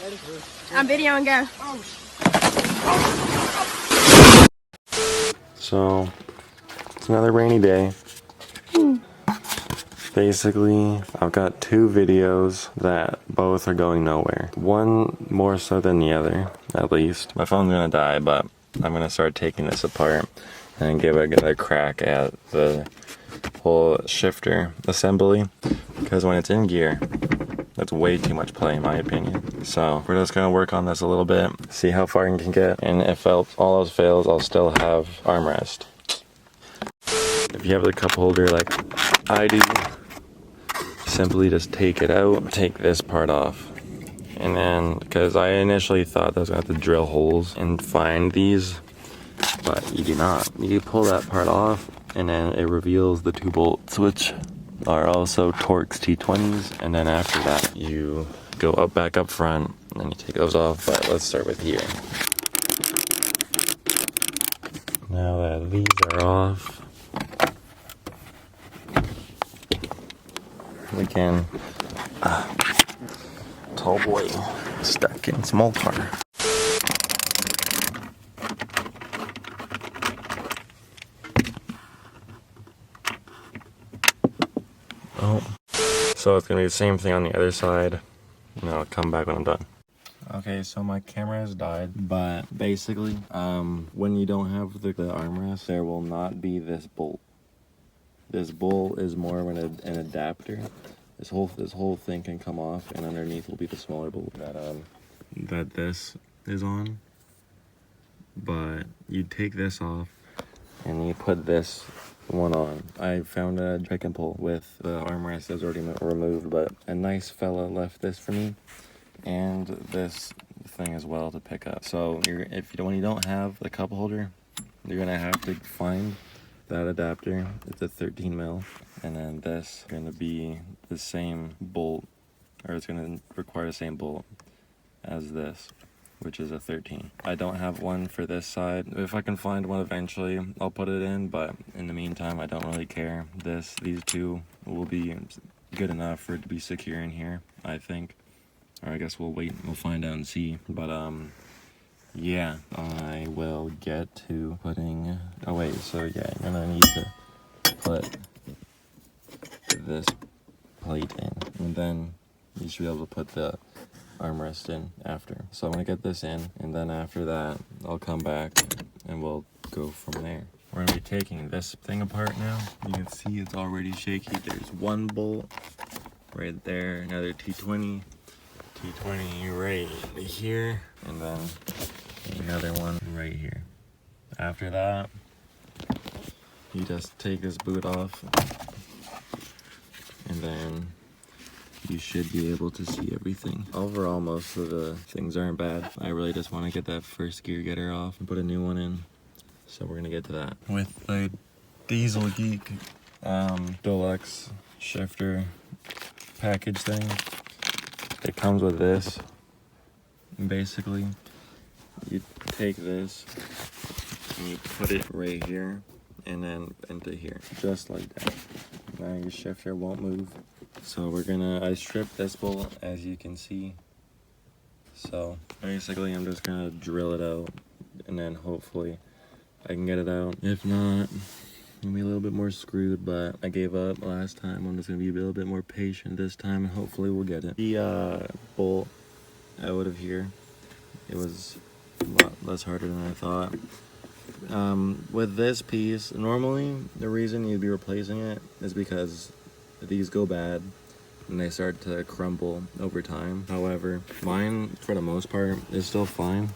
I'm videoing, go. So, it's another rainy day. Basically, I've got two videos that both are going nowhere. One more so than the other, at least. My phone's gonna die, but I'm gonna start taking this apart and give it another crack at the whole shifter assembly. Because when it's in gear, that's way too much play in my opinion. So we're just gonna work on this a little bit, see how far I can get, and if all else fails, I'll still have armrest. If you have the cup holder like I do, simply just take it out, take this part off. And then, because I initially thought that I was gonna have to drill holes and find these, but you do not. You pull that part off, and then it reveals the two bolts, which are also Torx T20s, and then after that, you go back up front, and then you take those off, but let's start with here. Now that these are off, we can, tall boy, stuck in small car. Oh, so it's gonna be the same thing on the other side, and I'll come back when I'm done. Okay, so my camera has died, but basically, when you don't have the armrest, there will not be this bolt. This bolt is more of an adapter. This whole thing can come off, and underneath will be the smaller bolt that this is on. But you take this off, and you put this one on. I found a pick and pull with the armrest that's already removed, but a nice fella left this for me, and this thing as well to pick up. So when you don't have the cup holder, you're gonna have to find that adapter. It's a 13 mil, and then this is gonna be the same bolt, or it's gonna require the same bolt as this, which is a 13. I don't have one for this side. If I can find one eventually, I'll put it in, but in the meantime, I don't really care. These two will be good enough for it to be secure in here, I think. Or I guess we'll wait and we'll find out and see. But yeah, I will get to putting, oh wait, so yeah, you're gonna need to put this plate in, and then you should be able to put the armrest in after. So I'm gonna get this in, and then after that, I'll come back and we'll go from there. We're gonna be taking this thing apart now. You can see it's already shaky. There's one bolt right there, another T20 right here, and then another one right here. After that, you just take this boot off, and then you should be able to see everything. Overall, most of the things aren't bad. I really just want to get that first gear getter off and put a new one in. So we're gonna get to that. With the Diesel Geek Deluxe shifter package thing, it comes with this. Basically, you take this and you put it right here and then into here, just like that. Now your shifter won't move. So I stripped this bolt, as you can see. So basically I'm just gonna drill it out, and then hopefully I can get it out. If not, I'm gonna be a little bit more screwed, but I gave up last time. I'm just gonna be a little bit more patient this time, and hopefully we'll get it. The bolt out of here, it was a lot less harder than I thought. With this piece, normally the reason you'd be replacing it is because these go bad and they start to crumble over time. However, mine, for the most part, is still fine.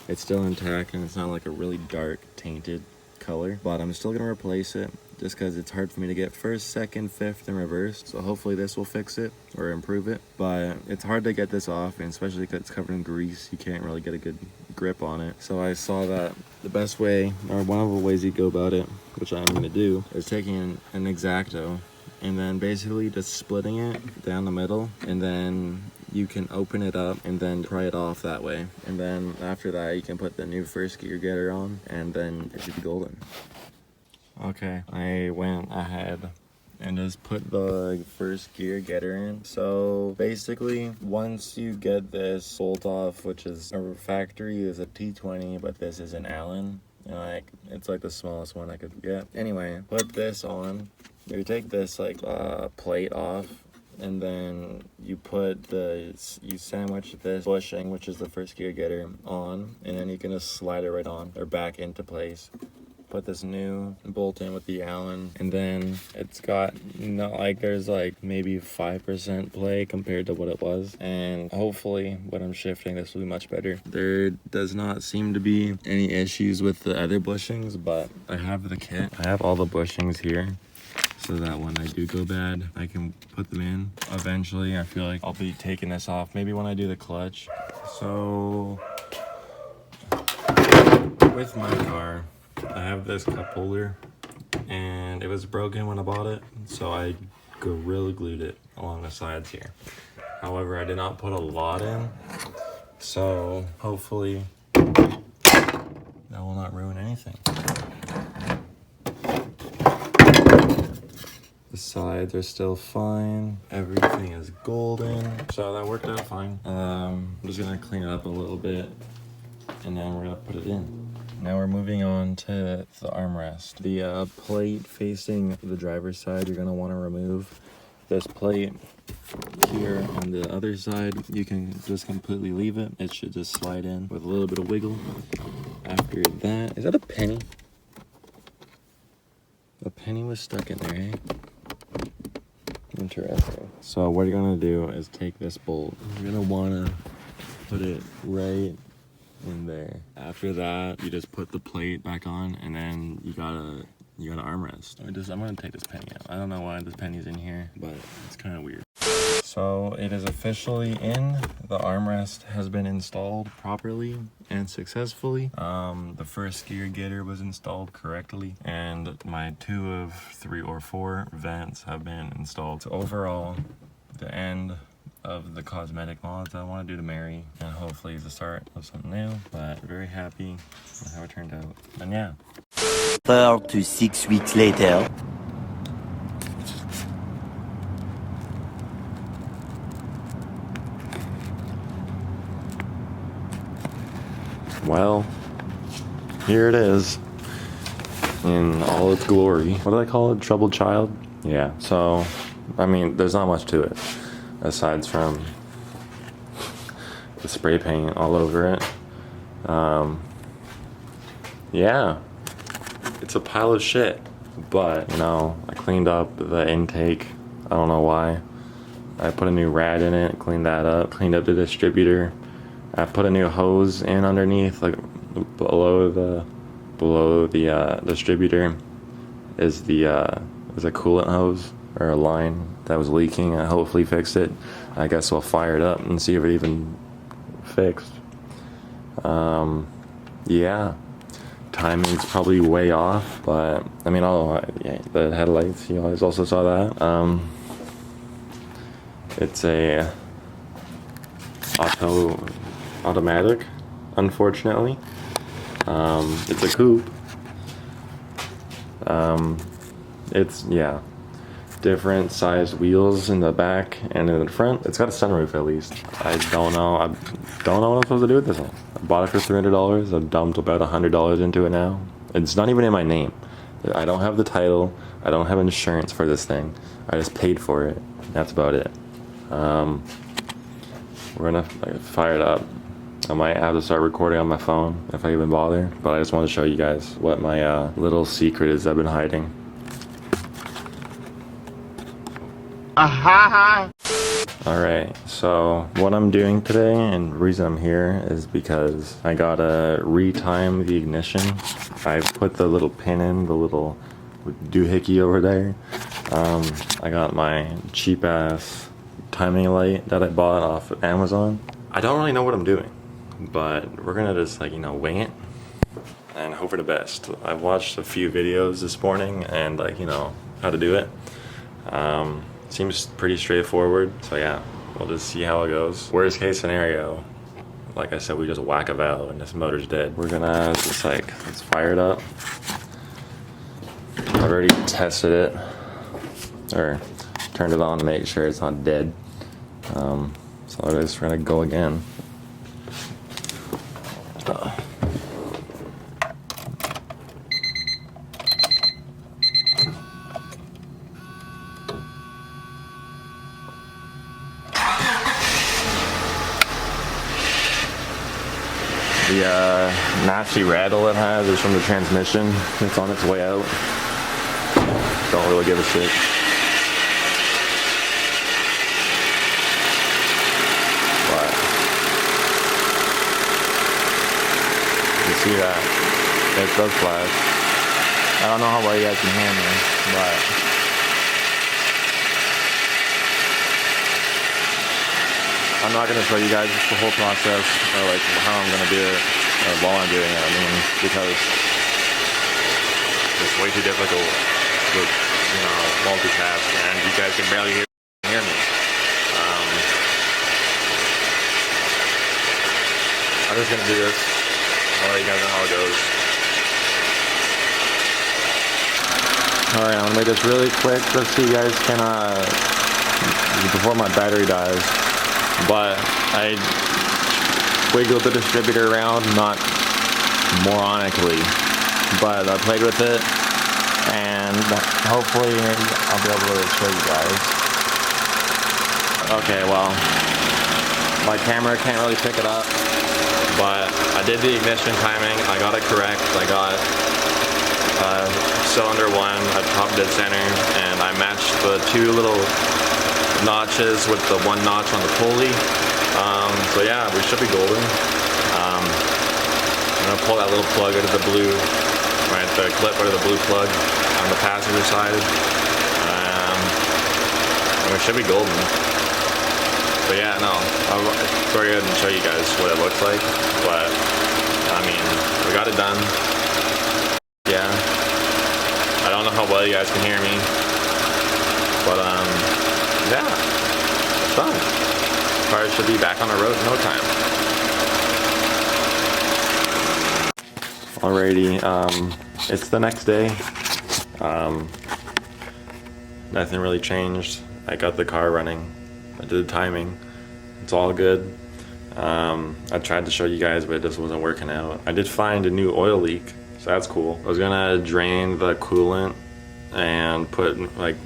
It's still intact, and it's not like a really dark, tainted color, but I'm still gonna replace it just because it's hard for me to get first, second, fifth, and reverse. So hopefully this will fix it or improve it, but it's hard to get this off, and especially because it's covered in grease, you can't really get a good grip on it. So I saw that the best way, or one of the ways you go about it, which I'm gonna do, is taking an X-Acto and then basically just splitting it down the middle, and then you can open it up and then pry it off that way. And then after that, you can put the new first gear getter on, and then it should be golden. Okay, I went ahead and just put the first gear getter in. So basically, once you get this bolt off, which is a factory is a T20, but this is an Allen. You know, like it's like the smallest one I could get. Anyway, put this on. You take this like plate off, and then you sandwich this bushing, which is the first gear getter, on, and then you can just slide it right on or back into place. Put this new bolt in with the Allen, and then it's got there's like maybe 5% play compared to what it was, and hopefully when I'm shifting this will be much better. There does not seem to be any issues with the other bushings, but I have the kit. I have all the bushings here, so that when I do go bad, I can put them in. Eventually, I feel like I'll be taking this off, maybe when I do the clutch. So, with my car, I have this cup holder, and it was broken when I bought it, so I Gorilla Glued it along the sides here. However, I did not put a lot in, so hopefully that will not ruin anything. The sides are still fine. Everything is golden. So that worked out fine. I'm just gonna clean it up a little bit, and then we're gonna put it in. Now we're moving on to the armrest. The plate facing the driver's side, you're gonna wanna remove. This plate here on the other side, you can just completely leave it. It should just slide in with a little bit of wiggle. After that, is that a penny? A penny was stuck in there, eh? Interesting. So what you're gonna do is take this bolt. You're gonna wanna put it right in there. After that, you just put the plate back on, and then you gotta armrest. I'm gonna take this penny out. I don't know why this penny's in here, but it's kind of weird. So it is officially in. The armrest has been installed properly and successfully. The first gear getter was installed correctly, and my 2 of 3 or 4 vents have been installed. So overall, the end of the cosmetic mods I want to do to Mary, and hopefully the start of something new, but very happy with how it turned out. And yeah. 4 to 6 weeks later. Well, here it is in all its glory. What do they call it? Troubled child? Yeah. So, I mean, there's not much to it aside from the spray paint all over it. Yeah, it's a pile of shit, but you know, I cleaned up the intake. I don't know why. I put a new rad in it, cleaned that up, cleaned up the distributor. I put a new hose in underneath, like below the distributor is a coolant hose or a line that was leaking. I hopefully fixed it. I guess we'll fire it up and see if it even fixed. Yeah, timing's probably way off, but I mean, the headlights, you guys also saw that. It's a automatic, unfortunately. It's a coupe. It's, yeah, different sized wheels in the back and in the front. It's got a sunroof at least. I don't know what I'm supposed to do with this one. I bought it for $300. I've dumped about $100 into it now. It's not even in my name. I don't have the title. I don't have insurance for this thing. I just paid for it. That's about it. We're gonna fire it up. I might have to start recording on my phone if I even bother, but I just want to show you guys what my little secret is I've been hiding. Alright, so what I'm doing today and the reason I'm here is because I gotta retime the ignition. I put the little pin in, the little doohickey over there. I got my cheap ass timing light that I bought off of Amazon. I don't really know what I'm doing, but we're gonna just wing it and hope for the best. I watched a few videos this morning and how to do it. Seems pretty straightforward, so yeah, we'll just see how it goes. Worst case scenario, like I said, we just whack a valve and this motor's dead. We're gonna just let's fire it up. I've already tested it or turned it on to make sure it's not dead. So I'm just gonna go again. The nasty rattle it has is from the transmission. It's on its way out. Don't really give a shit. But you see that it does flash. I don't know how well you guys can hear me, but I'm not going to show you guys the whole process or like how I'm going to do it while I'm doing it. I mean, because it's way too difficult to, you know, multitask, and you guys can barely hear me. I'm just going to do this. I'll let you guys know how it goes. Alright, I'm going to make this really quick just so you guys can, before my battery dies. But I wiggled the distributor around, not moronically, but I played with it, and hopefully I'll be able to show you guys. Okay, well, my camera can't really pick it up, but I did the ignition timing. I got it correct. I got cylinder 1 at top dead center, and I matched the 2 little notches with the 1 notch on the pulley. So yeah, we should be golden. I'm gonna pull that little plug out of the blue, right, the clip out of the blue plug on the passenger side, and we should be golden. But yeah, no, I'll go ahead and show you guys what it looks like. But I mean, we got it done. Yeah, I don't know how well you guys can hear me, but yeah, it's done. Car should be back on the road in no time. Alrighty, it's the next day. Nothing really changed. I got the car running. I did the timing. It's all good. I tried to show you guys, but it just wasn't working out. I did find a new oil leak, so that's cool. I was gonna drain the coolant and put like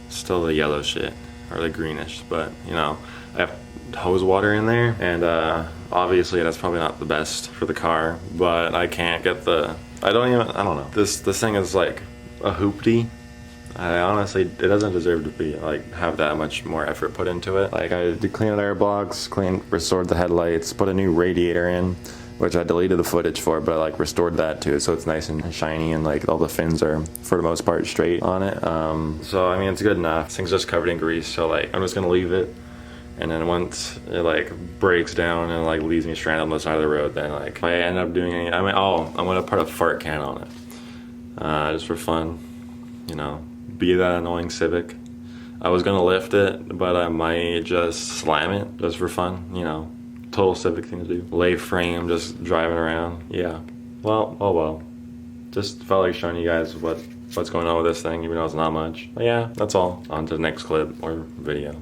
still the yellow shit or the greenish, but you know, I have hose water in there, and obviously that's probably not the best for the car, but I can't get the, I don't know. This thing is like a hoopty. I honestly, it doesn't deserve to be like have that much more effort put into it. Like I did clean out air blocks, restored the headlights, put a new radiator in, which I deleted the footage for, but I like restored that too, so it's nice and shiny, and like all the fins are for the most part straight on it. So I mean, it's good enough. This thing's just covered in grease, so like I'm just gonna leave it, and then once it like breaks down and like leaves me stranded on the side of the road, then like if I end up doing any, I mean, oh, I'm gonna put a fart can on it, just for fun, you know. Be that annoying Civic. I was gonna lift it, but I might just slam it just for fun, you know. Total Civic thing to do. Lay frame, just driving around. Yeah. Well, oh well. Just felt like showing you guys what's going on with this thing, even though it's not much. But yeah, that's all. On to the next clip or video.